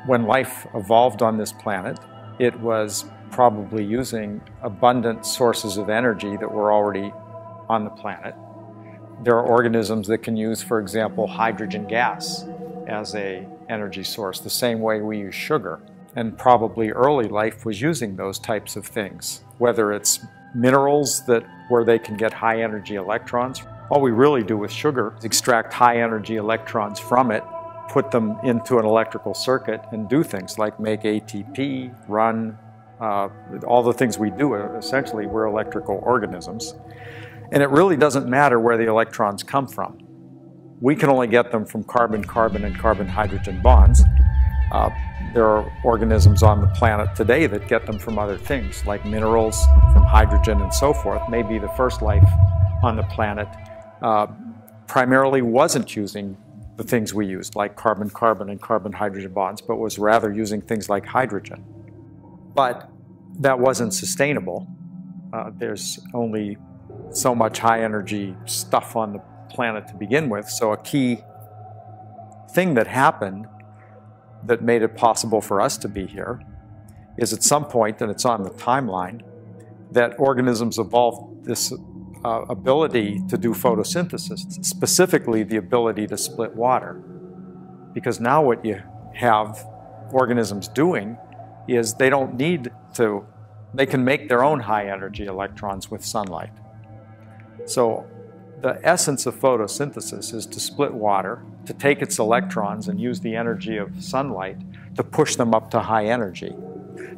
When life evolved on this planet, it was probably using abundant sources of energy that were already on the planet. There are organisms that can use, for example, hydrogen gas as an energy source, the same way we use sugar. And probably early life was using those types of things, whether it's minerals where they can get high energy electrons. All we really do with sugar is extract high energy electrons from it, put them into an electrical circuit and do things like make ATP, run, all the things we do. Essentially, we're electrical organisms. And it really doesn't matter where the electrons come from. We can only get them from carbon-carbon and carbon-hydrogen bonds. There are organisms on the planet today that get them from other things, like minerals, from hydrogen and so forth. Maybe the first life on the planet primarily wasn't using the things we used, like carbon-carbon and carbon-hydrogen bonds, but was rather using things like hydrogen. But that wasn't sustainable. There's only so much high-energy stuff on the planet to begin with, so a key thing that happened that made it possible for us to be here is at some point, and it's on the timeline, that organisms evolved this ability to do photosynthesis, specifically the ability to split water. Because now what you have organisms doing is they don't need to, they can make their own high energy electrons with sunlight. So the essence of photosynthesis is to split water, to take its electrons and use the energy of sunlight to push them up to high energy.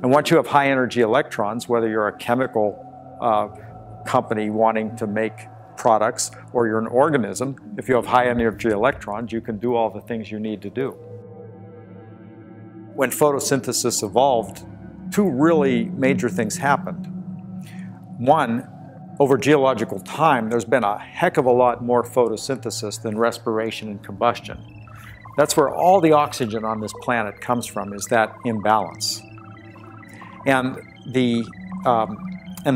And once you have high energy electrons, whether you're a chemical company wanting to make products or you're an organism, if you have high energy electrons, you can do all the things you need to do. When photosynthesis evolved, two really major things happened. One, over geological time, there's been a heck of a lot more photosynthesis than respiration and combustion. That's where all the oxygen on this planet comes from, is that imbalance. And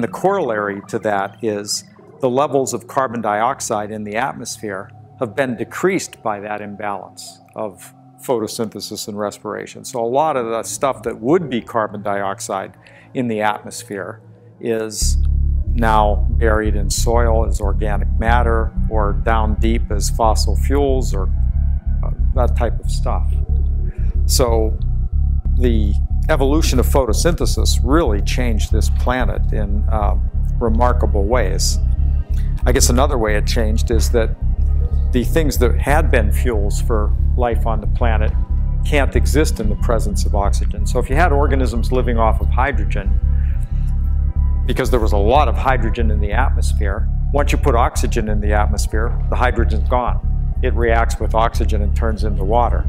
the corollary to that is the levels of carbon dioxide in the atmosphere have been decreased by that imbalance of photosynthesis and respiration. So a lot of the stuff that would be carbon dioxide in the atmosphere is now buried in soil as organic matter or down deep as fossil fuels or that type of stuff. So the evolution of photosynthesis really changed this planet in remarkable ways. I guess another way it changed is that the things that had been fuels for life on the planet can't exist in the presence of oxygen. So if you had organisms living off of hydrogen, because there was a lot of hydrogen in the atmosphere, once you put oxygen in the atmosphere, the hydrogen's gone. It reacts with oxygen and turns into water.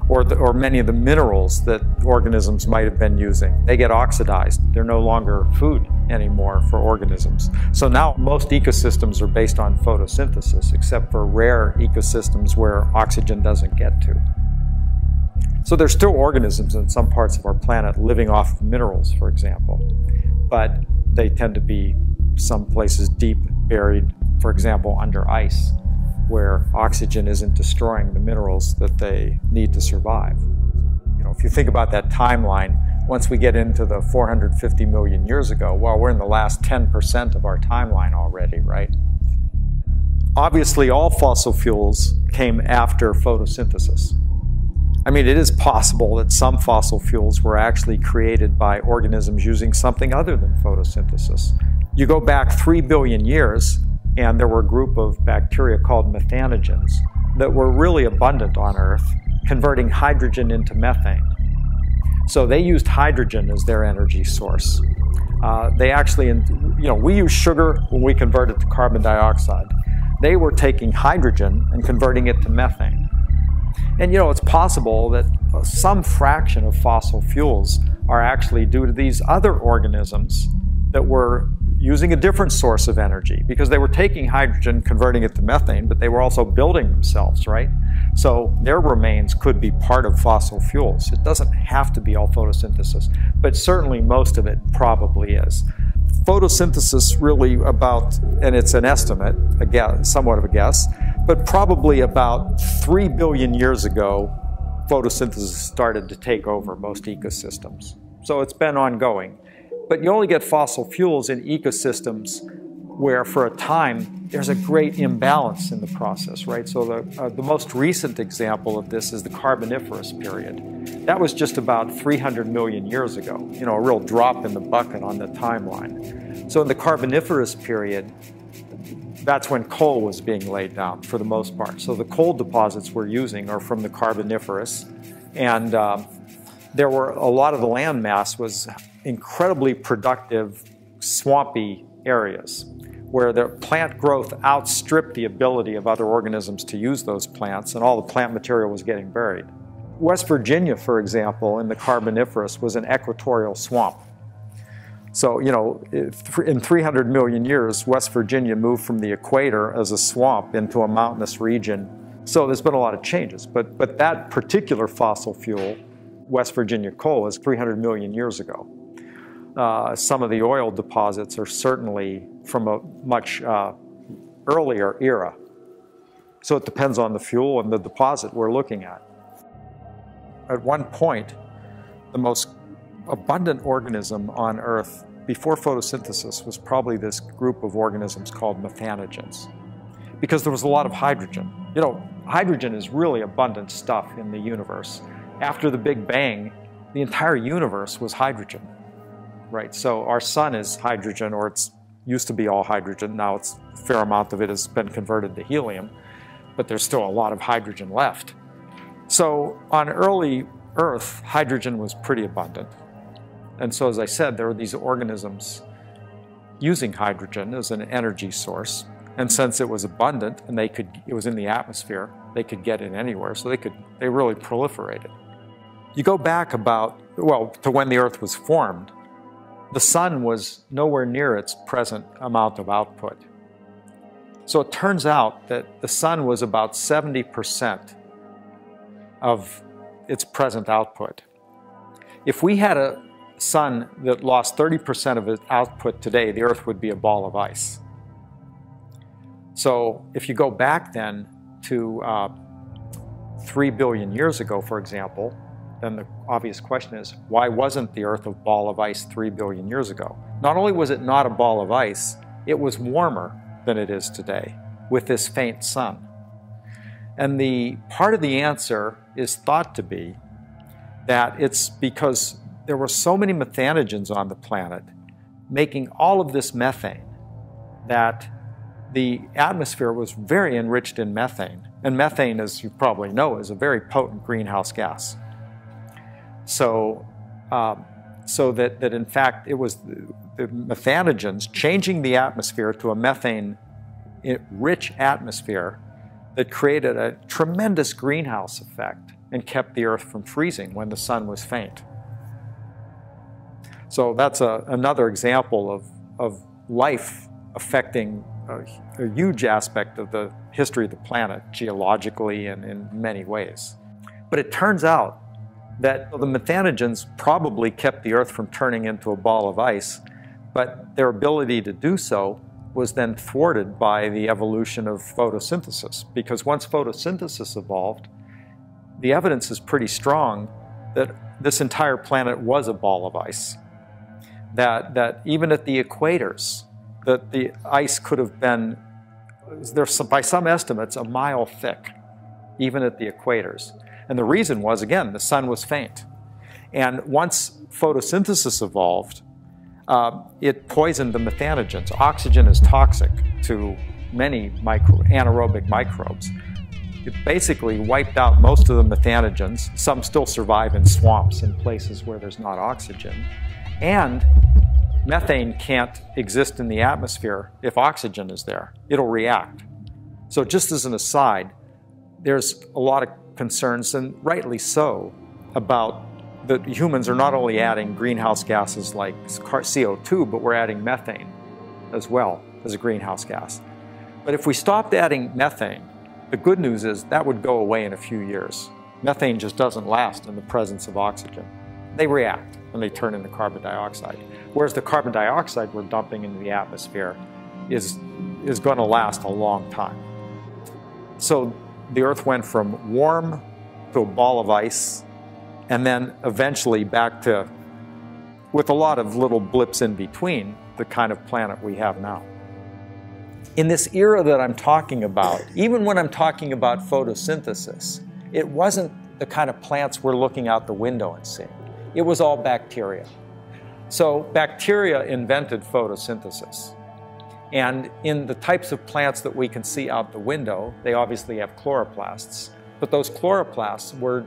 Or many of the minerals that organisms might have been using, they get oxidized. They're no longer food anymore for organisms. So now most ecosystems are based on photosynthesis, except for rare ecosystems where oxygen doesn't get to. So there's still organisms in some parts of our planet living off of minerals, for example. But they tend to be some places deep buried, for example, under ice, where oxygen isn't destroying the minerals that they need to survive. You know, if you think about that timeline, once we get into the 450 million years ago, well, we're in the last 10% of our timeline already, right? Obviously, all fossil fuels came after photosynthesis. I mean, it is possible that some fossil fuels were actually created by organisms using something other than photosynthesis. You go back 3 billion years, and there were a group of bacteria called methanogens that were really abundant on Earth, converting hydrogen into methane. So they used hydrogen as their energy source. They actually, we use sugar when we convert it to carbon dioxide. They were taking hydrogen and converting it to methane. And it's possible that some fraction of fossil fuels are actually due to these other organisms that were using a different source of energy, because they were taking hydrogen, converting it to methane, but they were also building themselves, right? So their remains could be part of fossil fuels. It doesn't have to be all photosynthesis, but certainly most of it probably is. Photosynthesis really about, and it's an estimate, a guess, somewhat of a guess, but probably about 3 billion years ago, photosynthesis started to take over most ecosystems. So it's been ongoing. But you only get fossil fuels in ecosystems where for a time there's a great imbalance in the process, right? So the most recent example of this is the Carboniferous period. That was just about 300 million years ago, you know, a real drop in the bucket on the timeline. So in the Carboniferous period, that's when coal was being laid down for the most part. So the coal deposits we're using are from the Carboniferous, and there were a lot of the land mass was incredibly productive, swampy areas where the plant growth outstripped the ability of other organisms to use those plants, and all the plant material was getting buried. West Virginia, for example, in the Carboniferous was an equatorial swamp. So, you know, in 300 million years, West Virginia moved from the equator as a swamp into a mountainous region. So there's been a lot of changes, but that particular fossil fuel, West Virginia coal, is 300 million years ago. Some of the oil deposits are certainly from a much earlier era. So it depends on the fuel and the deposit we're looking at. At one point, the most abundant organism on Earth before photosynthesis was probably this group of organisms called methanogens, because there was a lot of hydrogen. You know, hydrogen is really abundant stuff in the universe. After the Big Bang, the entire universe was hydrogen. Right, so our sun is hydrogen, or it's used to be all hydrogen. Now it's a fair amount of it has been converted to helium, but there's still a lot of hydrogen left. So on early Earth, hydrogen was pretty abundant. And so, as I said, there were these organisms using hydrogen as an energy source. And since it was abundant and it was in the atmosphere, they could get it anywhere, so they really proliferated. You go back to when the Earth was formed, the sun was nowhere near its present amount of output. So it turns out that the sun was about 70% of its present output. If we had a sun that lost 30% of its output today, the Earth would be a ball of ice. So if you go back then to 3 billion years ago, for example, then the obvious question is, why wasn't the Earth a ball of ice 3 billion years ago? Not only was it not a ball of ice, it was warmer than it is today with this faint sun. And the part of the answer is thought to be that it's because there were so many methanogens on the planet making all of this methane that the atmosphere was very enriched in methane. And methane, as you probably know, is a very potent greenhouse gas. So that in fact it was the methanogens changing the atmosphere to a methane-rich atmosphere that created a tremendous greenhouse effect and kept the Earth from freezing when the sun was faint. So that's another example of life affecting a huge aspect of the history of the planet, geologically and in many ways. But it turns out that the methanogens probably kept the Earth from turning into a ball of ice, but their ability to do so was then thwarted by the evolution of photosynthesis. Because once photosynthesis evolved, the evidence is pretty strong that this entire planet was a ball of ice. That even at the equators, that the ice could have been, by some estimates, a mile thick, even at the equators. And the reason was, again, the sun was faint. And once photosynthesis evolved, it poisoned the methanogens. Oxygen is toxic to many anaerobic microbes. It basically wiped out most of the methanogens. Some still survive in swamps in places where there's not oxygen. And methane can't exist in the atmosphere if oxygen is there. It'll react. So just as an aside, there's a lot of concerns, and rightly so, about that humans are not only adding greenhouse gases like CO2, but we're adding methane as well as a greenhouse gas. But if we stopped adding methane, the good news is that would go away in a few years. Methane just doesn't last in the presence of oxygen. They react and they turn into carbon dioxide. Whereas the carbon dioxide we're dumping into the atmosphere is going to last a long time. So the Earth went from warm to a ball of ice, and then eventually back to, with a lot of little blips in between, the kind of planet we have now. In this era that I'm talking about, even when I'm talking about photosynthesis, it wasn't the kind of plants we're looking out the window and seeing. It was all bacteria. So bacteria invented photosynthesis. And in the types of plants that we can see out the window, they obviously have chloroplasts. But those chloroplasts were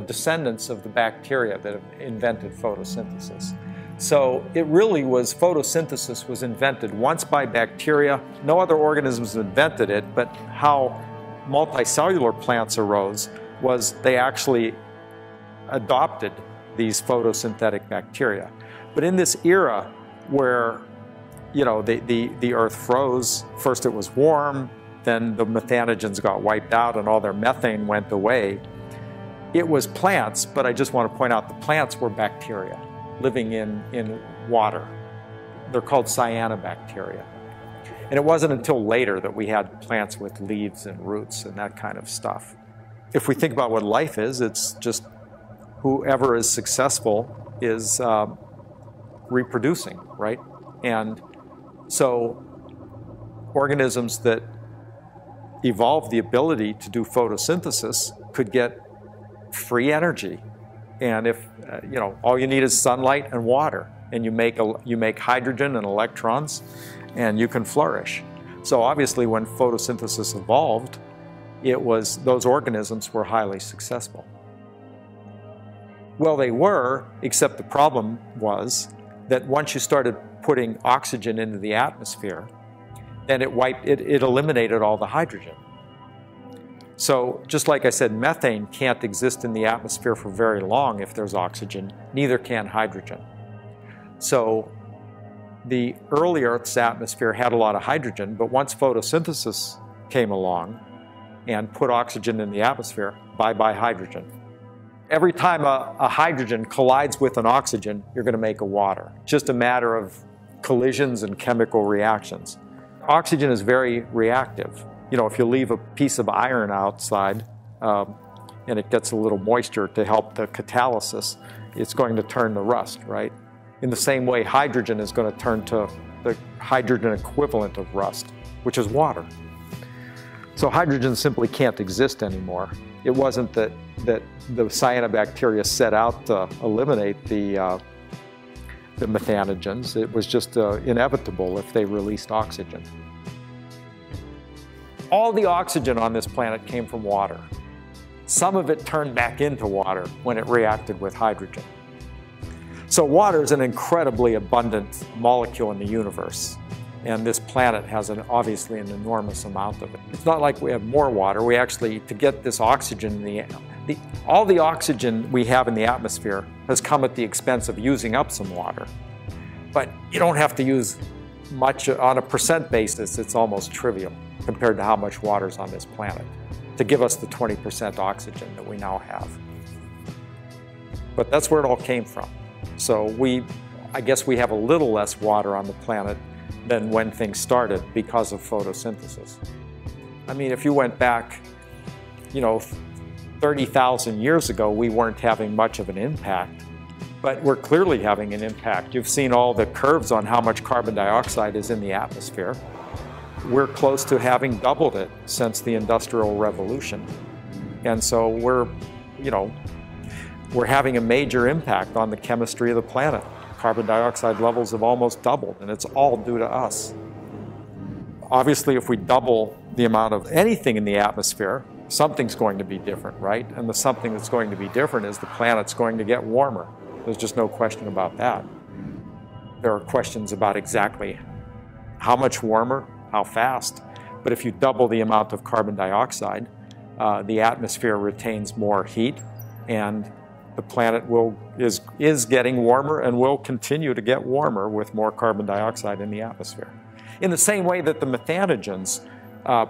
descendants of the bacteria that have invented photosynthesis. So it really was, photosynthesis was invented once by bacteria. No other organisms invented it, but how multicellular plants arose was they actually adopted these photosynthetic bacteria. But in this era where, you know, the Earth froze, first it was warm, then the methanogens got wiped out and all their methane went away. It was plants, but I just want to point out the plants were bacteria living in water. They're called cyanobacteria. And it wasn't until later that we had plants with leaves and roots and that kind of stuff. If we think about what life is, it's just whoever is successful is reproducing, right? And so organisms that evolved the ability to do photosynthesis could get free energy. And if, you know, all you need is sunlight and water, and you make hydrogen and electrons, and you can flourish. So obviously when photosynthesis evolved, it was, those organisms were highly successful. Well, they were, except the problem was that once you started putting oxygen into the atmosphere, then it eliminated all the hydrogen. So just like I said, methane can't exist in the atmosphere for very long if there's oxygen, neither can hydrogen. So the early Earth's atmosphere had a lot of hydrogen, but once photosynthesis came along and put oxygen in the atmosphere, bye-bye hydrogen. Every time a hydrogen collides with an oxygen, you're going to make a water. It's just a matter of collisions and chemical reactions. Oxygen is very reactive. You know, if you leave a piece of iron outside and it gets a little moisture to help the catalysis, it's going to turn to rust, right? In the same way, hydrogen is going to turn to the hydrogen equivalent of rust, which is water. So hydrogen simply can't exist anymore. It wasn't that the cyanobacteria set out to eliminate the methanogens. It was just inevitable if they released oxygen. All the oxygen on this planet came from water. Some of it turned back into water when it reacted with hydrogen. So water is an incredibly abundant molecule in the universe. And this planet has obviously an enormous amount of it. It's not like we have more water. We actually, to get this oxygen in all the oxygen we have in the atmosphere has come at the expense of using up some water. But you don't have to use much. On a percent basis, it's almost trivial compared to how much water is on this planet to give us the 20% oxygen that we now have. But that's where it all came from. So I guess we have a little less water on the planet than when things started because of photosynthesis. I mean, if you went back, you know, 30,000 years ago, we weren't having much of an impact, but we're clearly having an impact. You've seen all the curves on how much carbon dioxide is in the atmosphere. We're close to having doubled it since the Industrial Revolution. And so we're having a major impact on the chemistry of the planet. Carbon dioxide levels have almost doubled, and it's all due to us. Obviously, if we double the amount of anything in the atmosphere, something's going to be different, right? And the something that's going to be different is the planet's going to get warmer. There's just no question about that. There are questions about exactly how much warmer, how fast. But if you double the amount of carbon dioxide, the atmosphere retains more heat, and the planet is getting warmer and will continue to get warmer with more carbon dioxide in the atmosphere. In the same way that the methanogens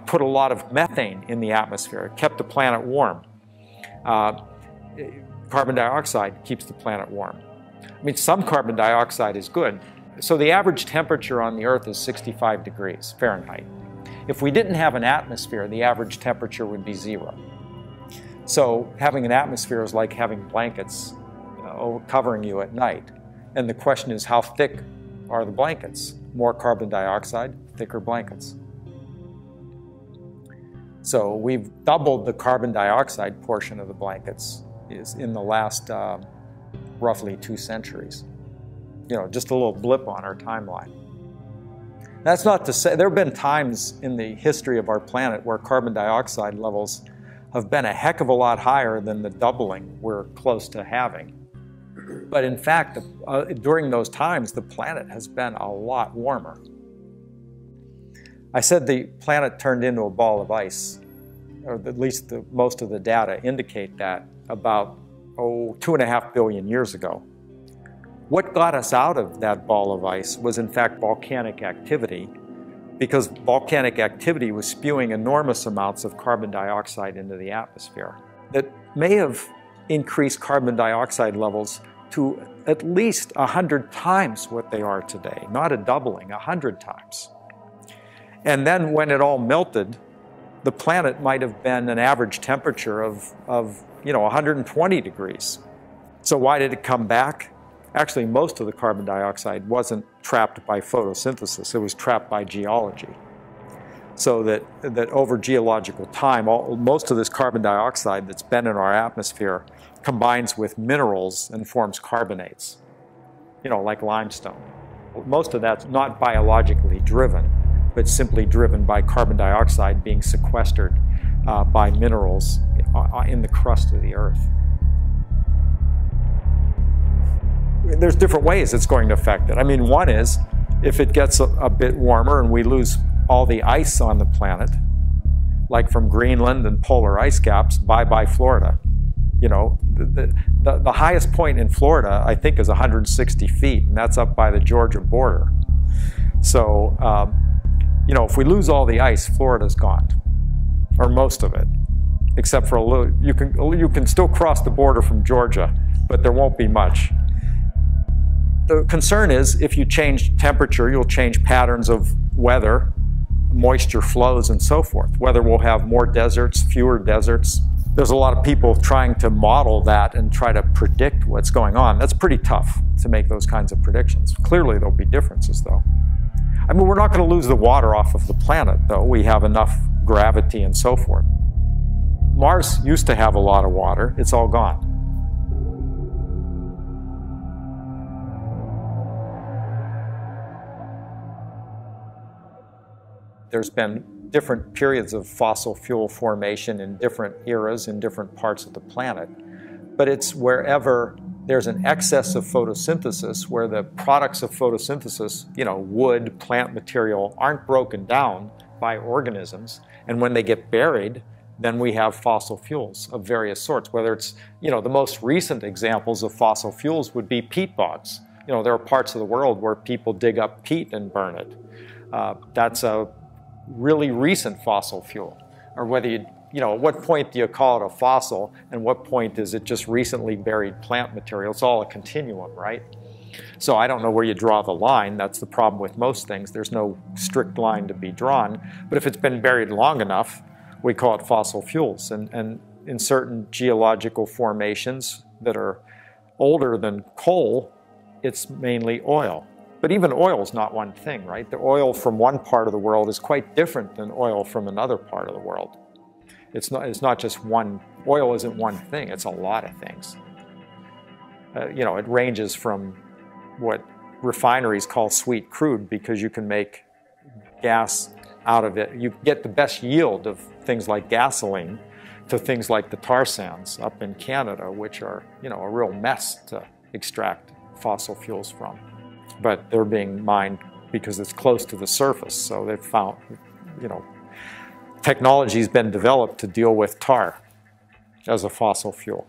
put a lot of methane in the atmosphere, it kept the planet warm. Carbon dioxide keeps the planet warm. I mean, some carbon dioxide is good. So the average temperature on the Earth is 65 degrees Fahrenheit. If we didn't have an atmosphere, the average temperature would be 0. So having an atmosphere is like having blankets covering you at night. And the question is, how thick are the blankets? More carbon dioxide, thicker blankets. So we've doubled the carbon dioxide portion of the blankets in the last roughly 2 centuries. Just a little blip on our timeline. That's not to say, there have been times in the history of our planet where carbon dioxide levels have been a heck of a lot higher than the doubling we're close to having. But in fact, during those times, the planet has been a lot warmer. I said the planet turned into a ball of ice, or at least most of the data indicate that, about 2.5 billion years ago. What got us out of that ball of ice was in fact volcanic activity, because volcanic activity was spewing enormous amounts of carbon dioxide into the atmosphere that may have increased carbon dioxide levels to at least 100 times what they are today, not a doubling, 100 times. And then when it all melted, the planet might have been an average temperature of 120 degrees. So why did it come back? Actually, most of the carbon dioxide wasn't trapped by photosynthesis, it was trapped by geology. So that over geological time, most of this carbon dioxide that's been in our atmosphere combines with minerals and forms carbonates, like limestone. Most of that's not biologically driven, but simply driven by carbon dioxide being sequestered by minerals in the crust of the Earth. There's different ways it's going to affect it. I mean, one is, if it gets a bit warmer and we lose all the ice on the planet, like from Greenland and polar ice caps, bye-bye Florida. The highest point in Florida, I think, is 160 feet, and that's up by the Georgia border. So, if we lose all the ice, Florida's gone, or most of it, except for a little. You can still cross the border from Georgia, but there won't be much. The concern is, if you change temperature, you'll change patterns of weather, moisture flows, and so forth. Whether we'll have more deserts, fewer deserts. There's a lot of people trying to model that and try to predict what's going on. That's pretty tough to make those kinds of predictions. Clearly, there'll be differences, though. I mean, we're not going to lose the water off of the planet, though. We have enough gravity and so forth. Mars used to have a lot of water. It's all gone. There's been different periods of fossil fuel formation in different eras in different parts of the planet. But it's wherever there's an excess of photosynthesis, where the products of photosynthesis, wood, plant material, aren't broken down by organisms. And when they get buried, then we have fossil fuels of various sorts. Whether it's, the most recent examples of fossil fuels would be peat bogs. There are parts of the world where people dig up peat and burn it. That's a really recent fossil fuel. Or whether at what point do you call it a fossil, and what point is it just recently buried plant material? It's all a continuum, right? So I don't know where you draw the line. That's the problem with most things. There's no strict line to be drawn. But if it's been buried long enough, we call it fossil fuels. And in certain geological formations that are older than coal, it's mainly oil. But even oil is not one thing, right? The oil from one part of the world is quite different than oil from another part of the world. It's not just one. Oil isn't one thing. It's a lot of things. It ranges from what refineries call sweet crude, because you can make gas out of it. You get the best yield of things like gasoline, to things like the tar sands up in Canada, which are, a real mess to extract fossil fuels from. But they're being mined because it's close to the surface. So they've found, technology's been developed to deal with tar as a fossil fuel.